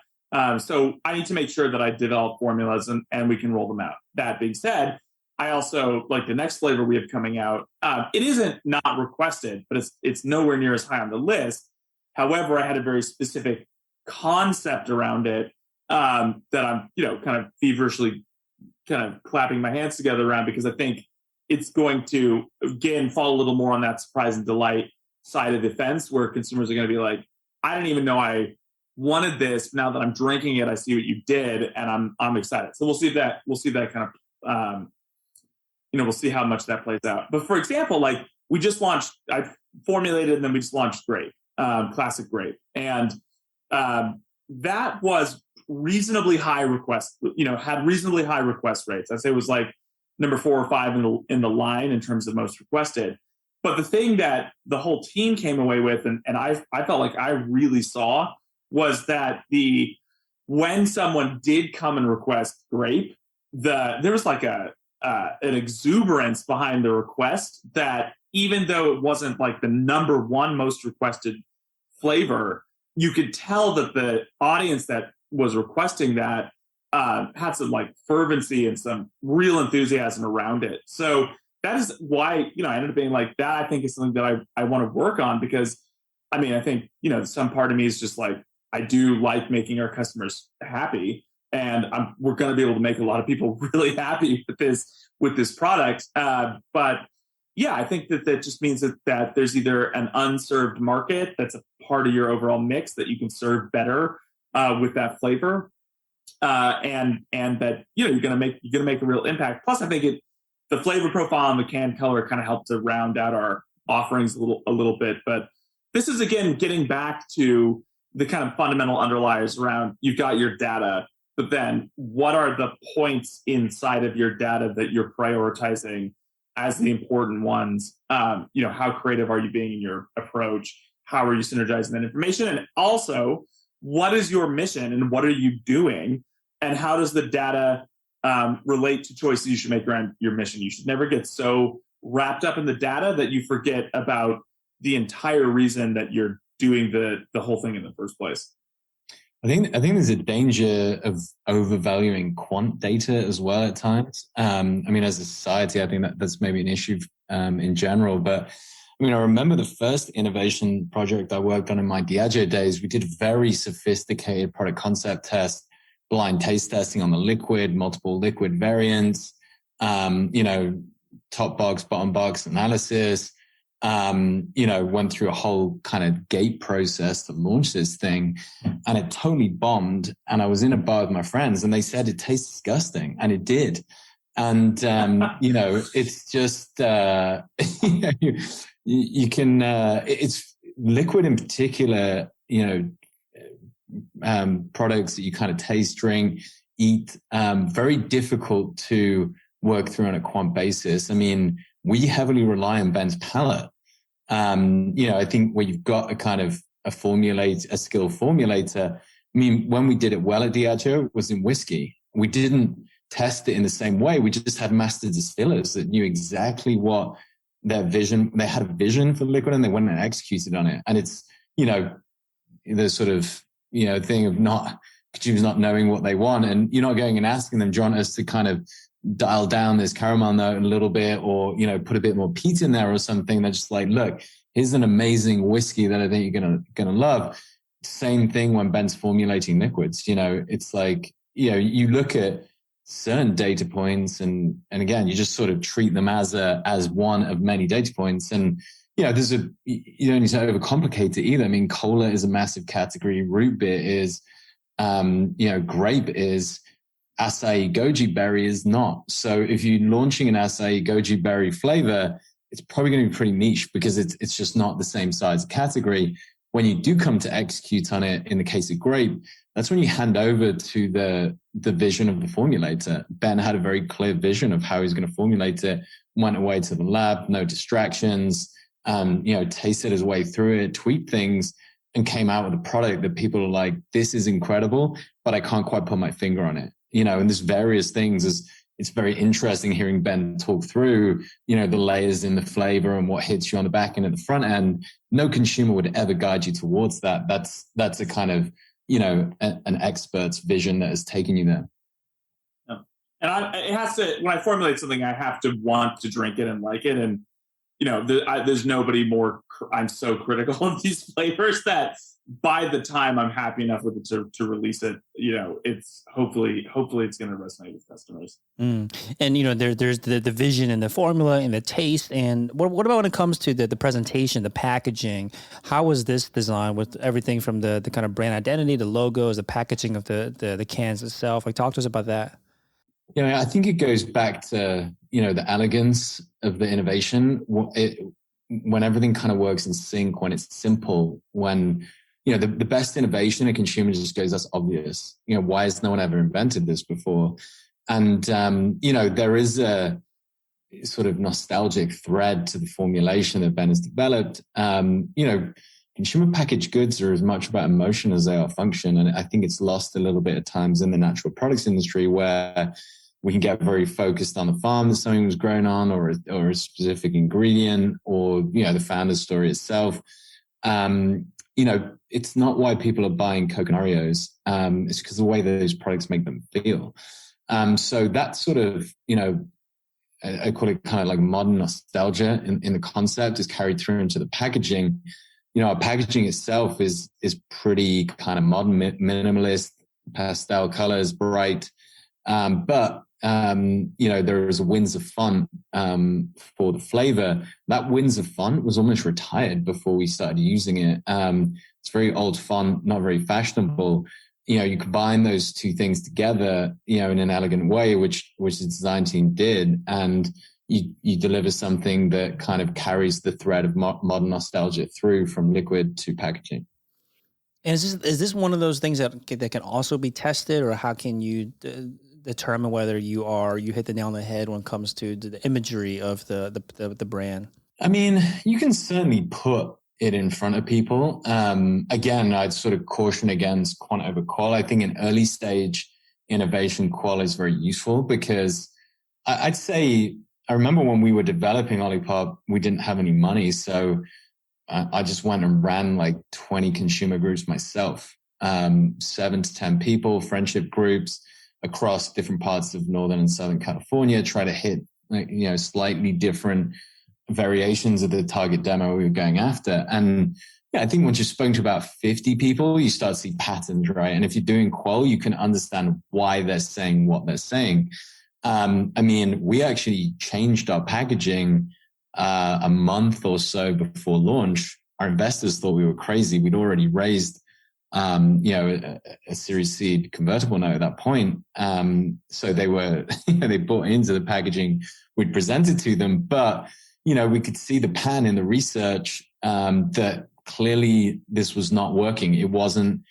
So I need to make sure that I develop formulas and we can roll them out. That being said, I also like the next flavor we have coming out. It isn't not requested, but it's nowhere near as high on the list. However, I had a very specific concept around it that I'm, kind of feverishly kind of clapping my hands together around, because I think it's going to, again, fall a little more on that surprise and delight side of the fence, where consumers are going to be like, I didn't even know I wanted this. Now that I'm drinking it, I see what you did, and I'm excited. So we'll see that kind of, we'll see how much that plays out. But for example, like we just launched, I formulated, and then we just launched Grape, Classic Grape. And that was reasonably high request, had reasonably high request rates. I'd say it was like number 4 or 5 in the line in terms of most requested. But the thing that the whole team came away with, and I felt like I really saw, was that when someone did come and request Grape, there was like an exuberance behind the request that, even though it wasn't like the number 1 most requested flavor, you could tell that the audience that was requesting that had some like fervency and some real enthusiasm around it. So that is why, I ended up being like, that I think is something that I want to work on, because I think, some part of me is just like, I do like making our customers happy, and we're going to be able to make a lot of people really happy with this product. But yeah, I think that just means that there's either an unserved market that's a part of your overall mix that you can serve better with that flavor, and that you're going to make a real impact. Plus, I think the flavor profile and the can color kind of help to round out our offerings a little bit. But this is, again, getting back to the kind of fundamental underliers around, you've got your data, but then what are the points inside of your data that you're prioritizing as the important ones? How creative are you being in your approach? How are you synergizing that information? And also, what is your mission and what are you doing? And how does the data relate to choices you should make around your mission? You should never get so wrapped up in the data that you forget about the entire reason that you're doing the whole thing in the first place. I think there's a danger of overvaluing quant data as well at times. As a society, I think that's maybe an issue in general. But I remember the first innovation project I worked on in my Diageo days. We did a very sophisticated product concept test blind taste testing on the liquid, multiple liquid variants, top box, bottom box analysis, went through a whole kind of gate process to launch this thing, and it totally bombed. And I was in a bar with my friends and they said it tastes disgusting, and it did. And, it's just, you can, it's liquid in particular, products that you kind of taste, drink, eat, very difficult to work through on a quant basis. I mean, we heavily rely on Ben's palate. I think where you've got a kind of a skill formulator. I mean, when we did it well at Diageo, it was in whiskey. We didn't test it in the same way. We just had master distillers that knew exactly what their vision, they had a vision for the liquid and they went and executed on it. And it's, the sort of, thing of consumers not knowing what they want. And you're not going and asking them, do you want us to kind of dial down this caramel note a little bit, or, put a bit more peat in there or something. They're just like, look, here's an amazing whiskey that I think you're going to love. Same thing when Ben's formulating liquids, it's like, you look at certain data points and again, you just sort of treat them as one of many data points. And, you don't need to overcomplicate it either. I mean, cola is a massive category. Root beer is, grape is, acai goji berry is not. So if you're launching an acai goji berry flavor, it's probably going to be pretty niche because it's just not the same size category. When you do come to execute on it, in the case of grape, that's when you hand over to the vision of the formulator. Ben had a very clear vision of how he's going to formulate it, went away to the lab, no distractions, tasted his way through it, tweaked things, and came out with a product that people are like, this is incredible, but I can't quite put my finger on it. And there's various things. It's very interesting hearing Ben talk through, the layers in the flavor and what hits you on the back end and the front end. No consumer would ever guide you towards that. That's a kind of, an expert's vision that has taken you there. Yeah. And it has to, when I formulate something, I have to want to drink it and like it. And, there's nobody more, I'm so critical of these flavors that by the time I'm happy enough with it to release it, it's hopefully it's going to resonate with customers. And there's the vision and the formula and the taste. And what about when it comes to the presentation, the packaging? How was this designed with everything from the kind of brand identity, the logos, the packaging of the cans itself? Like, talk to us about that. I think it goes back to the elegance of the innovation. When everything kind of works in sync, when it's simple, when the best innovation, a consumer just goes, that's obvious. Why has no one ever invented this before? And, there is a sort of nostalgic thread to the formulation that Ben has developed. Consumer packaged goods are as much about emotion as they are function. And I think it's lost a little bit at times in the natural products industry where we can get very focused on the farm that something was grown on or a specific ingredient or, the founder's story itself. It's not why people are buying Coke and Oreos. It's because of the way that those products make them feel. So that sort of, I call it kind of like modern nostalgia in the concept is carried through into the packaging. Our packaging itself is pretty kind of modern, minimalist, pastel colors, bright. But there is a Windsor font for the flavor. That Windsor font was almost retired before we started using it. It's very old font, not very fashionable. You combine those two things together, in an elegant way, which the design team did, and you deliver something that kind of carries the thread of modern nostalgia through from liquid to packaging. And is this one of those things that can also be tested, or how can you determine whether you hit the nail on the head when it comes to the imagery of the brand? I mean, you can certainly put it in front of people. Again, I'd sort of caution against quant over qual. I think in early stage innovation, qual is very useful because I'd say, I remember when we were developing Olipop, we didn't have any money. So I just went and ran like 20 consumer groups myself, 7 to 10 people, friendship groups across different parts of Northern and Southern California, try to hit, slightly different variations of the target demo we were going after. And yeah, I think once you're spoken to about 50 people, you start to see patterns, right? And if you're doing qual, you can understand why they're saying what they're saying. I mean, we actually changed our packaging a month or so before launch. Our investors thought we were crazy. We'd already raised, a Series C convertible note at that point. So they were, they bought into the packaging we'd presented to them. But, we could see the pan in the research that clearly this was not working. It wasn't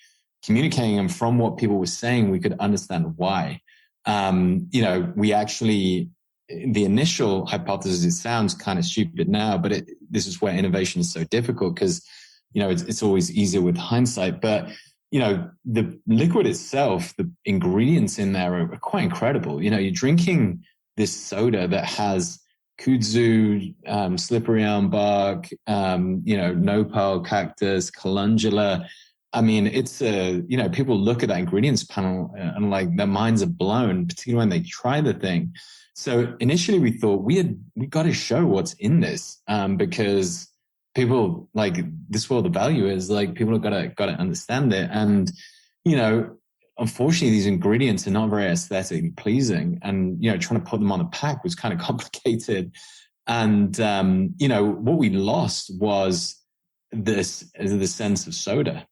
communicating. And from what people were saying, we could understand why. We actually, the initial hypothesis, it sounds kind of stupid now, but this is where innovation is so difficult because, it's always easier with hindsight. But, the liquid itself, the ingredients in there are quite incredible. You're drinking this soda that has kudzu, slippery elm bark, nopal cactus, calendula. I mean, it's people look at that ingredients panel and like their minds are blown, particularly when they try the thing. So initially we thought we got to show what's in this, because people like this world of value is like people have got to understand it. And, unfortunately these ingredients are not very aesthetically pleasing, and, trying to put them on a pack was kind of complicated. And, what we lost was the sense of soda.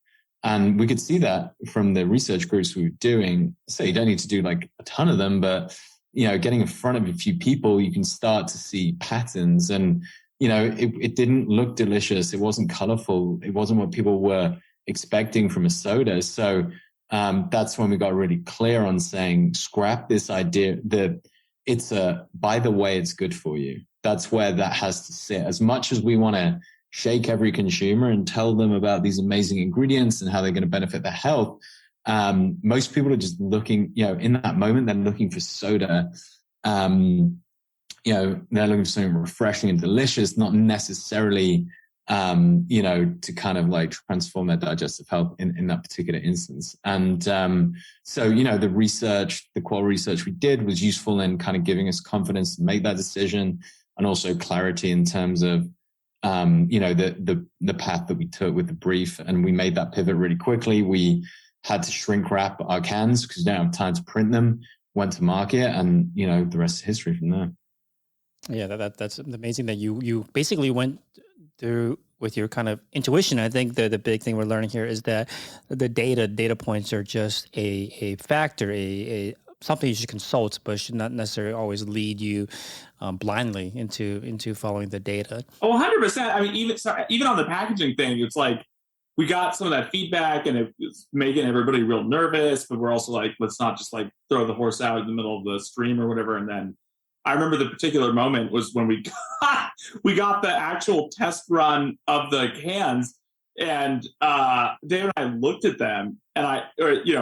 And we could see that from the research groups we were doing. So you don't need to do like a ton of them, but, getting in front of a few people, you can start to see patterns. And, it didn't look delicious. It wasn't colorful. It wasn't what people were expecting from a soda. So that's when we got really clear on saying, scrap this idea that it's by the way, it's good for you. That's where that has to sit. As much as we want to shake every consumer and tell them about these amazing ingredients and how they're going to benefit their health, most people are just looking, in that moment, they're looking for soda. They're looking for something refreshing and delicious, not necessarily, to kind of like transform their digestive health in that particular instance. And so, the qual research we did was useful in kind of giving us confidence to make that decision, and also clarity in terms of, the path that we took with the brief. And we made that pivot really quickly. We had to shrink wrap our cans because we don't have time to print them, went to market, and, the rest is history from there. Yeah, that's amazing that you basically went through with your kind of intuition. I think the big thing we're learning here is that the data points are just a factor, a something you should consult, but should not necessarily always lead you blindly into following the data. Oh, 100%. I mean, even on the packaging thing, it's like we got some of that feedback and it was making everybody real nervous, but we're also like, let's not just like throw the horse out in the middle of the stream or whatever. And then I remember the particular moment was when we got the actual test run of the cans, and Dave and I looked at them, and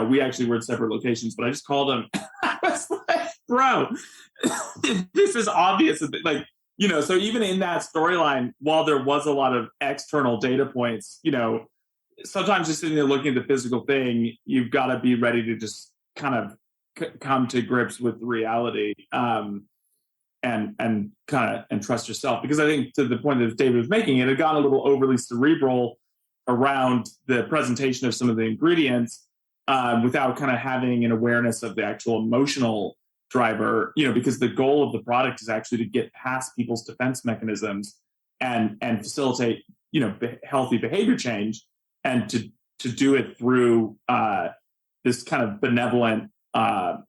we actually were at separate locations, but I just called him. I was like, bro, this is obvious. Like, so even in that storyline, while there was a lot of external data points, sometimes just sitting there looking at the physical thing, you've got to be ready to just kind of come to grips with reality. And trust yourself, because I think to the point that David was making, it had gotten a little overly cerebral around the presentation of some of the ingredients without kind of having an awareness of the actual emotional driver, because the goal of the product is actually to get past people's defense mechanisms and facilitate, healthy behavior change, and to do it through this kind of benevolent kind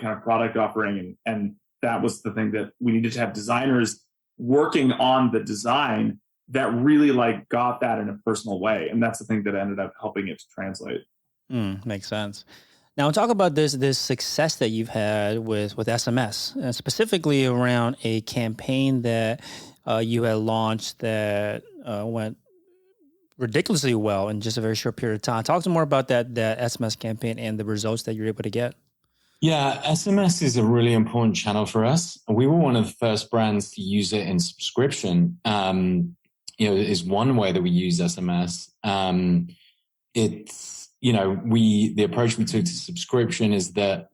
of product offering. And that was the thing, that we needed to have designers working on the design that really like got that in a personal way. And that's the thing that ended up helping it to translate. Makes sense. Now talk about this success that you've had with SMS, and specifically around a campaign that you had launched that went ridiculously well in just a very short period of time. Talk some more about that SMS campaign and the results that you're able to get. Yeah, SMS is a really important channel for us. We were one of the first brands to use it in subscription. Is one way that we use SMS. It's, the approach we took to subscription is that,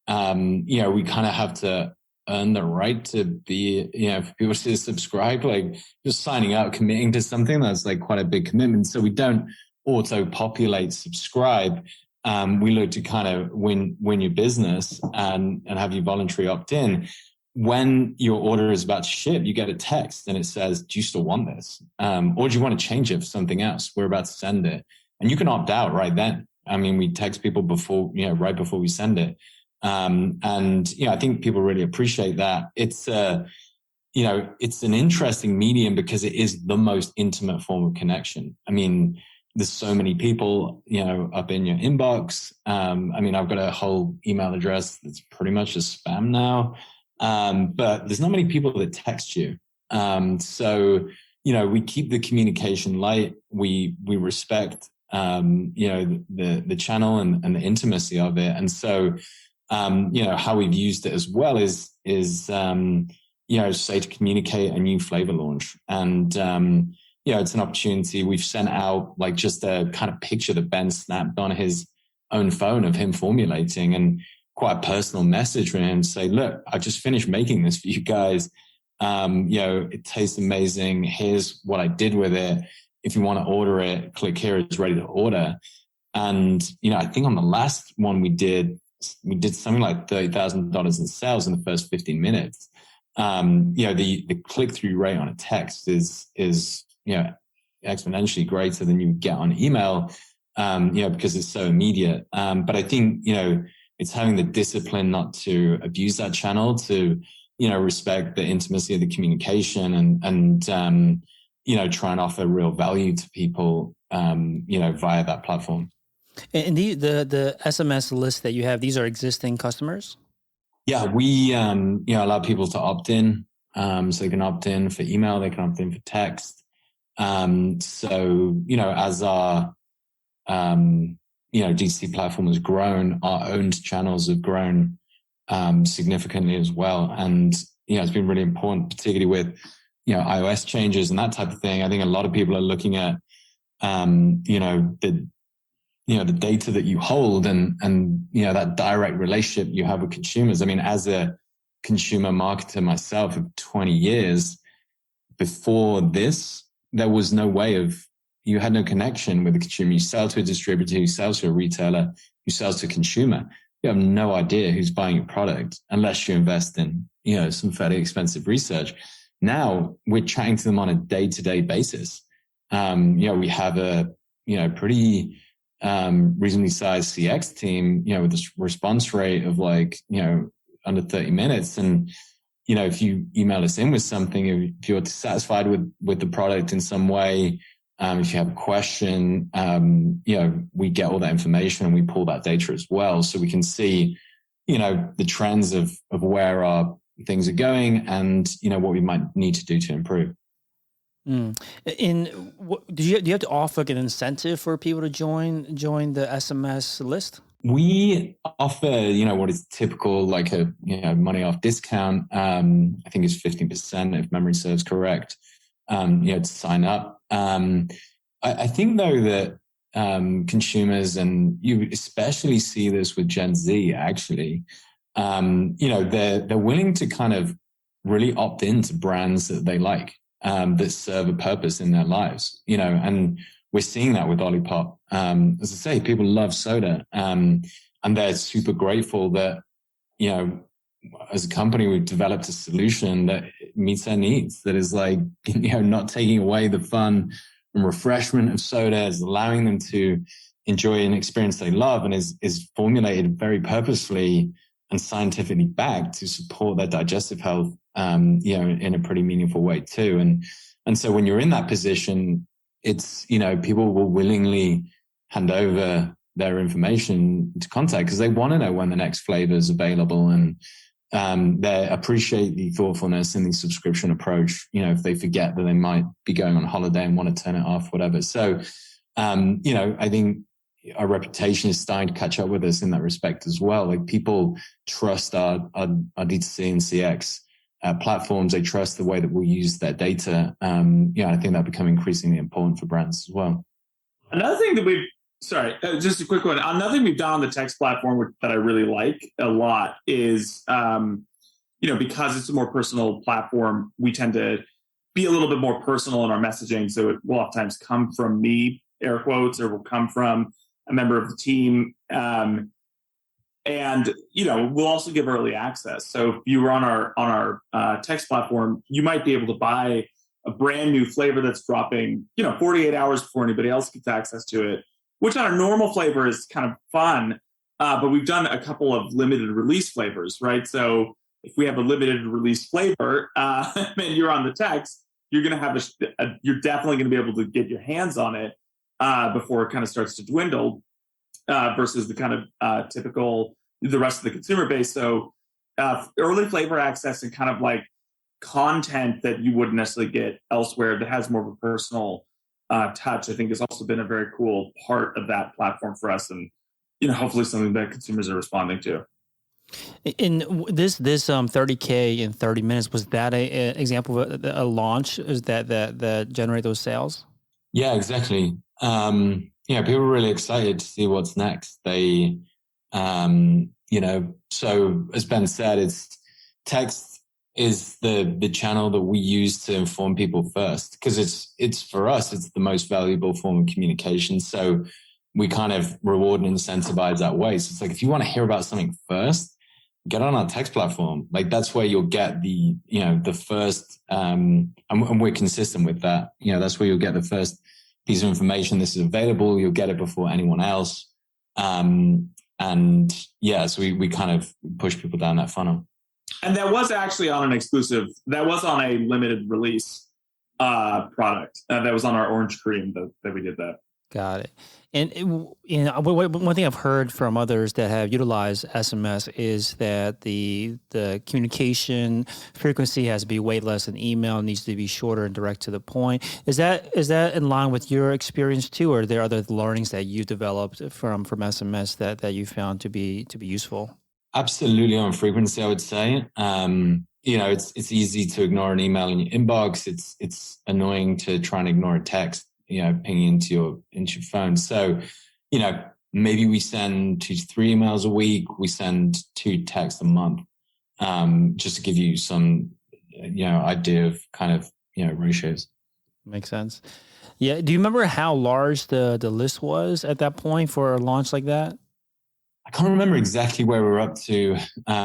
we kind of have to earn the right to be, for people to subscribe, like just signing up, committing to something, that's like quite a big commitment. So we don't auto-populate subscribe. We look to kind of win your business and have you voluntarily opt in. When your order is about to ship, you get a text and it says, do you still want this? Or do you want to change it for something else? We're about to send it. And you can opt out right then. I mean, we text people before, right before we send it. And, I think people really appreciate that. It's, it's an interesting medium because it is the most intimate form of connection. I mean, there's so many people, up in your inbox. I've got a whole email address that's pretty much just spam now. But there's not many people that text you. So, we keep the communication light. We respect, the channel and the intimacy of it. And so, how we've used it as well is say to communicate a new flavor launch. And, it's an opportunity. We've sent out like just a kind of picture that Ben snapped on his own phone of him formulating, and quite a personal message from him to say, look, I just finished making this for you guys. It tastes amazing. Here's what I did with it. If you want to order it, click here. It's ready to order. And, I think on the last one we did something like $30,000 in sales in the first 15 minutes. The click-through rate on a text is exponentially greater than you get on email, because it's so immediate. But I think, it's having the discipline not to abuse that channel, to, respect the intimacy of the communication and try and offer real value to people, via that platform. And the SMS list that you have, these are existing customers? Yeah, we, allow people to opt in. So they can opt in for email, they can opt in for text. So, as our, DTC platform has grown, our owned channels have grown significantly as well. And, it's been really important, particularly with, iOS changes and that type of thing. I think a lot of people are looking at, the data that you hold and that direct relationship you have with consumers. I mean, as a consumer marketer myself of 20 years, before this, there was no way you had no connection with the consumer. You sell to a distributor, you sell to a retailer, you sell to a consumer. You have no idea who's buying your product unless you invest in, some fairly expensive research. Now we're chatting to them on a day-to-day basis. We have a, pretty reasonably sized CX team, with this response rate of like, under 30 minutes. And, if you email us in with something, if you're dissatisfied with the product in some way, if you have a question, we get all that information and we pull that data as well. So we can see, the trends of where our things are going and, what we might need to do to improve. Mm. Do you have to offer like an incentive for people to join the SMS list? We offer, what is typical, like a, money off discount. I think it's 15% if memory serves correct, to sign up. I think though that, consumers, and you especially see this with Gen Z actually, they're willing to kind of really opt into brands that they like, that serve a purpose in their lives, and we're seeing that with Olipop. As I say, people love soda, and they're super grateful that, as a company, we've developed a solution that meets their needs, that is like, not taking away the fun and refreshment of soda, is allowing them to enjoy an experience they love, and is formulated very purposefully and scientifically backed to support their digestive health, in a pretty meaningful way too. And so when you're in that position, it's, people will willingly hand over their information to contact because they want to know when the next flavor is available, and they appreciate the thoughtfulness in the subscription approach. If they forget that they might be going on holiday and want to turn it off, whatever. So, I think our reputation is starting to catch up with us in that respect as well. Like, people trust our D2C and CX platforms. They trust the way that we'll use their data. I think that become increasingly important for brands as well. Another thing that just a quick one. Another thing we've done on the text platform that I really like a lot is because it's a more personal platform, we tend to be a little bit more personal in our messaging. So it will oftentimes come from me, air quotes, or will come from a member of the team. And we'll also give early access. So if you were on our text platform, you might be able to buy a brand new flavor that's dropping, 48 hours before anybody else gets access to it, which on a normal flavor is kind of fun. But we've done a couple of limited release flavors, right? So if we have a limited release flavor and you're on the text, you're going to have you're definitely going to be able to get your hands on it before it kind of starts to dwindle versus the kind of the rest of the consumer base. So early flavor access and kind of like content that you wouldn't necessarily get elsewhere that has more of a personal touch, I think has also been a very cool part of that platform for us. And, hopefully something that consumers are responding to. In this 30K in 30 minutes, was that a example of a launch? Is that generate those sales? Yeah, exactly. People are really excited to see what's next. They, so as Ben said, it's text is the channel that we use to inform people first, because it's for us, it's the most valuable form of communication. So we kind of reward and incentivize that way. So it's like, if you want to hear about something first, get on our text platform. Like that's where you'll get the first, and we're consistent with that. That's where you'll get the first piece of information. This is available. You'll get it before anyone else. So we kind of push people down that funnel. And that was actually on an exclusive, that was on a limited release product. That was on our orange cream that we did that. Got it. And one thing I've heard from others that have utilized SMS is that the communication frequency has to be way less than email, needs to be shorter and direct to the point. Is that in line with your experience too, or are there other learnings that you developed from SMS that you found to be useful? Absolutely, on frequency, I would say. It's easy to ignore an email in your inbox. It's annoying to try and ignore a text, pinging into your phone. So, maybe we send 2 to 3 emails a week. We send 2 texts a month, just to give you some, idea of kind of, ratios. Makes sense. Yeah. Do you remember how large the list was at that point for a launch like that? I can't remember exactly where we're up to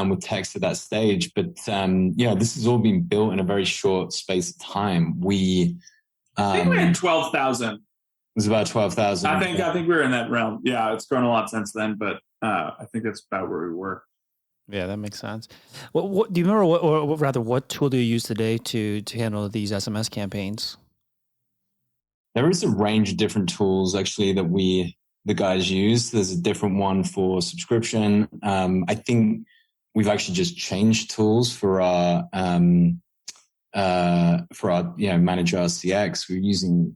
with text at that stage, but this has all been built in a very short space of time. I think we had 12,000. It was about 12,000. I think we were in that realm. Yeah, it's grown a lot since then, but I think that's about where we were. Yeah, that makes sense. What do you remember? What tool do you use today to handle these SMS campaigns? There is a range of different tools actually that the guys use. There's a different one for subscription. I think we've actually just changed tools for our manage our CX. We're using,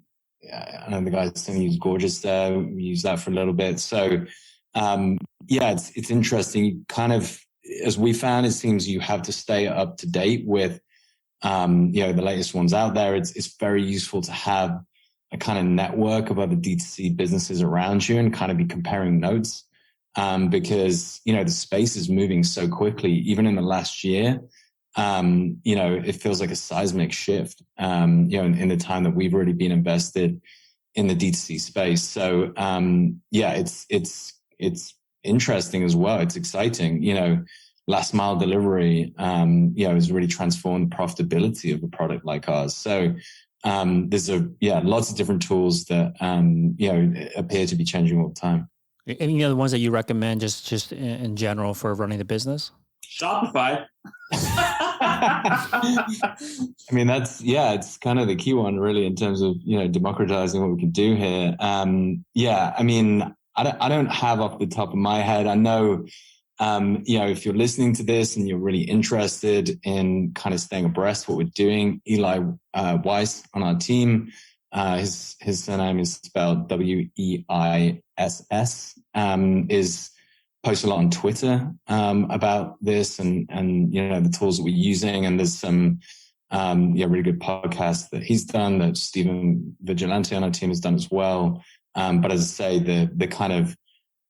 I know the guys saying use Gorgeous there. We use that for a little bit. So, it's interesting. Kind of, as we found, it seems you have to stay up to date with, the latest ones out there. It's very useful to have a kind of network of other D2C businesses around you and kind of be comparing notes, because, the space is moving so quickly, even in the last year. It feels like a seismic shift, in the time that we've already been invested in the D2C space. So, it's interesting as well. It's exciting, last mile delivery, has really transformed the profitability of a product like ours. So, there's lots of different tools that, appear to be changing all the time. Any other ones that you recommend just in general for running the business? Shopify. I mean, it's kind of the key one really in terms of, democratizing what we can do here. I mean, I don't have off the top of my head. I know, if you're listening to this and you're really interested in kind of staying abreast of what we're doing, Eli Weiss on our team, his surname is spelled Weiss, is post a lot on Twitter about this and the tools that we're using. And there's some really good podcasts that he's done that Stephen Vigilante on our team has done as well. But as I say, the kind of,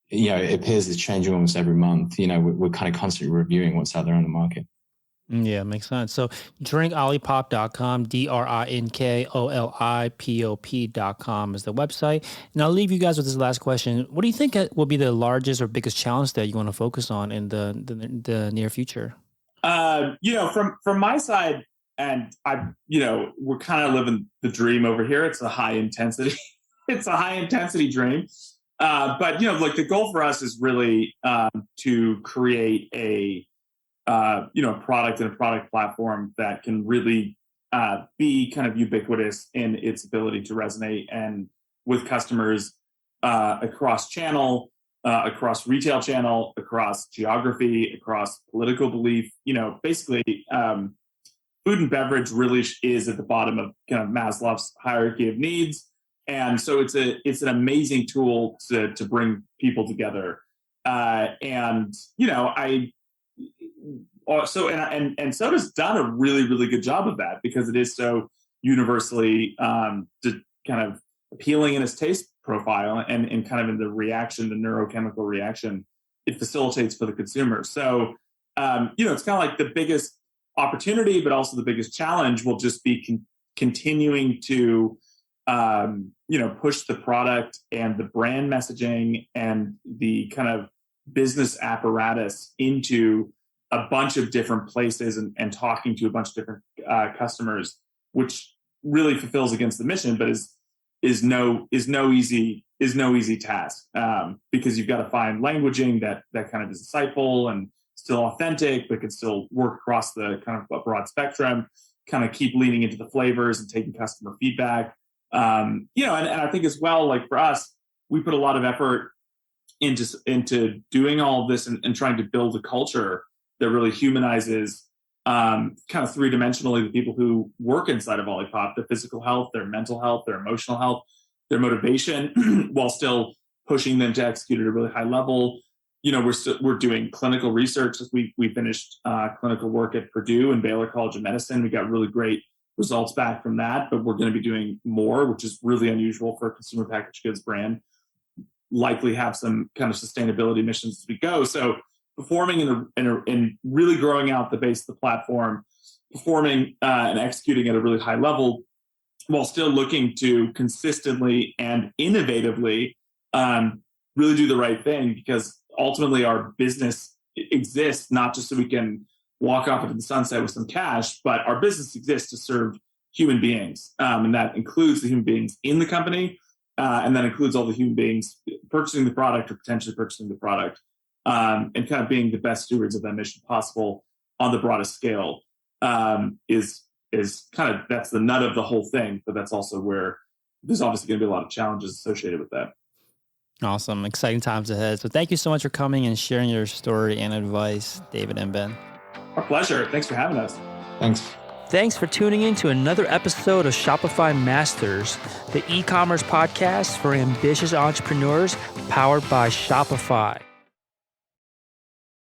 it appears it's changing almost every month. We're kind of constantly reviewing what's out there on the market. Yeah, makes sense. So drinkolipop.com, drinkolipop.com is the website. And I'll leave you guys with this last question. What do you think will be the largest or biggest challenge that you want to focus on in the near future? From my side, and we're kind of living the dream over here. It's a high intensity, it's a high intensity dream. But like the goal for us is really to create a product and a product platform that can really be kind of ubiquitous in its ability to resonate and with customers across channel, across retail channel, across geography, across political belief. Basically, food and beverage really is at the bottom of kind of Maslow's hierarchy of needs, and so it's an amazing tool to bring people together. And Soda's done a really, really good job of that because it is so universally kind of appealing in its taste profile and kind of in the reaction, the neurochemical reaction it facilitates for the consumer. So, it's kind of like the biggest opportunity, but also the biggest challenge will just be continuing to, push the product and the brand messaging and the kind of business apparatus into a bunch of different places and talking to a bunch of different customers, which really fulfills against the mission, but is no easy task because you've got to find languaging that kind of is insightful and still authentic, but can still work across the kind of a broad spectrum. Kind of keep leaning into the flavors and taking customer feedback. And I think as well, like for us, we put a lot of effort into doing all of this and trying to build a culture that really humanizes kind of three-dimensionally the people who work inside of Olipop, their physical health, their mental health, their emotional health, their motivation, while still pushing them to execute at a really high level. We're doing clinical research. We finished clinical work at Purdue and Baylor College of Medicine. We got really great results back from that, but we're going to be doing more, which is really unusual for a consumer packaged goods brand. Likely have some kind of sustainability missions as we go. So performing in really growing out the base of the platform, performing and executing at a really high level, while still looking to consistently and innovatively really do the right thing, because ultimately our business exists not just so we can walk off into the sunset with some cash, but our business exists to serve human beings. And that includes the human beings in the company, and that includes all the human beings purchasing the product or potentially purchasing the product. And kind of being the best stewards of that mission possible on the broadest scale is kind of, that's the nut of the whole thing. But that's also where there's obviously going to be a lot of challenges associated with that. Awesome. Exciting times ahead. So thank you so much for coming and sharing your story and advice, David and Ben. Our pleasure. Thanks for having us. Thanks. Thanks for tuning in to another episode of Shopify Masters, the e-commerce podcast for ambitious entrepreneurs powered by Shopify.